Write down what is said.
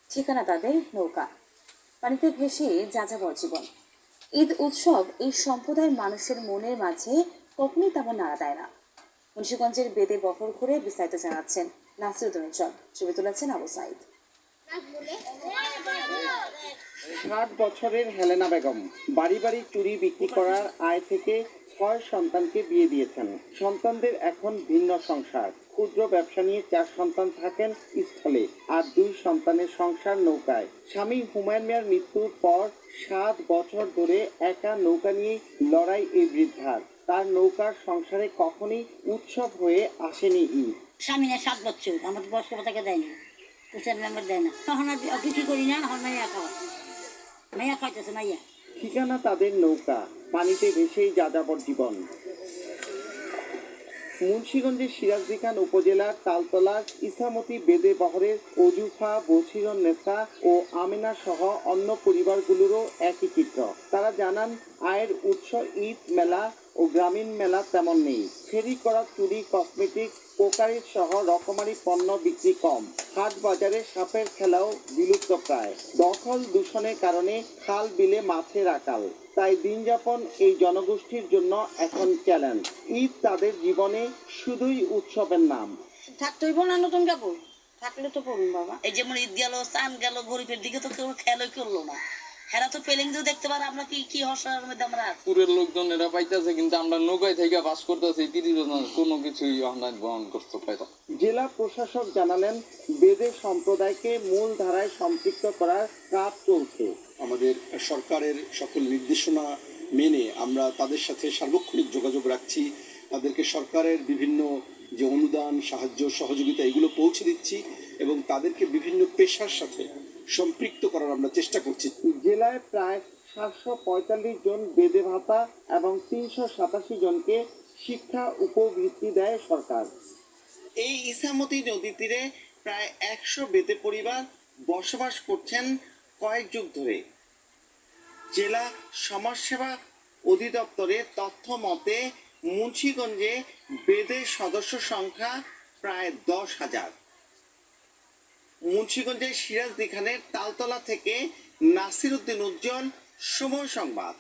ঠিকানা তাদের নৌকা, পানিতে ভেসে যাযাবর জীবন। ঈদ উৎসব এই সম্প্রদায়ের মানুষের মনের মাঝে কখনোই তেমন নাড়া দেয় না। মুন্সিগঞ্জের বেদে বহর ঘুরে বিস্তারিত জানাচ্ছেন নাসিরুদ্দিন উজ্জ্বল, ছবি তুলেছেন আবু সাইদ। 60 বছরের হেলেনা বেগম বাড়ি বাড়ি চুরি বিক্রি করার আয় থেকে 6 সন্তানকে বিয়ে দিয়েছেন। সন্তানদের এখন ভিন্ন সংসার। ক্ষুদ্র ব্যবসা নিয়ে 4 সন্তান থাকেন স্থলে, আর 2 সন্তানের সংসার নৌকায়। স্বামী হুমায়ুন মিয়ার মৃত্যুর পর 7 বছর ধরে একা নৌকা নিয়ে লড়াই এই বৃদ্ধার। তার নৌকার সংসারে কখনই উৎসব হয়ে আসেনি ঈদ। স্বামী না 7 বছর আমার বয়স্ক ভাতাকে দেয়নি, সোশ্যাল মেম্বার দেয় না। তখন আর বিক্রি করি না, এখন মাইয়া খাওয়া, মাইয়া খাইতেছে মাইয়া। ঠিকানা তাদের নৌকা, পানিতে ভেসেই যাযাবর জীবন। মুন্সিগঞ্জের সিরাজদিখান উপজেলার তালতলার ইসামতি বেদে বহরের ওজুফা, বছিরুন্নেসা ও আমিনা সহ অন্য পরিবারগুলোরও একই চিত্র। তারা জানান, আয়ের উৎস ঈদ মেলা ও গ্রামীণ মেলা তেমন নেই। ফেরি করা চুরি, কসমেটিক্স, কোকারিজ সহ রকমারি পণ্য বিক্রি কম। হাট বাজারে সাপের খেলাও বিলুপ্ত প্রায়। দখল দূষণের কারণে খাল বিলে মাছের আকাল। তাই দিনযাপন এই জনগোষ্ঠীর জন্য এখন চ্যালেঞ্জ। ঈদ তাদের জীবনে শুধুই উৎসবের নাম। থাকতেই না নতুন কাপড় থাকলে তো পড়ুন বাবা। এই যেমন ঈদ গেল, চান গেল, গরিবের দিকে তো কেউ খেয়ালই করলো না। হেরা তো ফেলিং দিয়ে দেখতে পারে আমরা কি হসার মধ্যে আমরা পুরের লোকজন এরা পাইতেছে, কিন্তু আমরা নৌকায় থেকে বাস করতেছি, কোনো কিছুই আমরা গ্রহণ করতে পারি। জেলা প্রশাসক জানালেন, বেদে সম্প্রদায়কে মূল ধারায় সম্পৃক্ত করার কাজ চলছে। আমাদের সরকারের সকল নির্দেশনা মেনে আমরা তাদের সাথে সার্বক্ষণিক যোগাযোগ রাখছি। তাদেরকে সরকারের বিভিন্ন যে অনুদান, সাহায্য, সহযোগিতা এগুলো পৌঁছে দিচ্ছি এবং তাদেরকে বিভিন্ন পেশার সাথে সম্পৃক্ত করার আমরা চেষ্টা করছি। জেলায় প্রায় 745 জন বেদে ভাতা এবং 387 জনকে শিক্ষা উপবৃত্তি দেয় সরকার। এই ইসামতি নদী তীরে প্রায় 100 বেদে পরিবার বসবাস করছেন কয়েক যুগ ধরে। জেলা সমাজসেবা অধিদপ্তরের তথ্য মতে মুন্সিগঞ্জে বেদের সদস্য সংখ্যা প্রায় 10,000। মুন্সিগঞ্জের সিরাজদিখানের তালতলা থেকে নাসিরুদ্দিন উজ্জ্বল, সময় সংবাদ।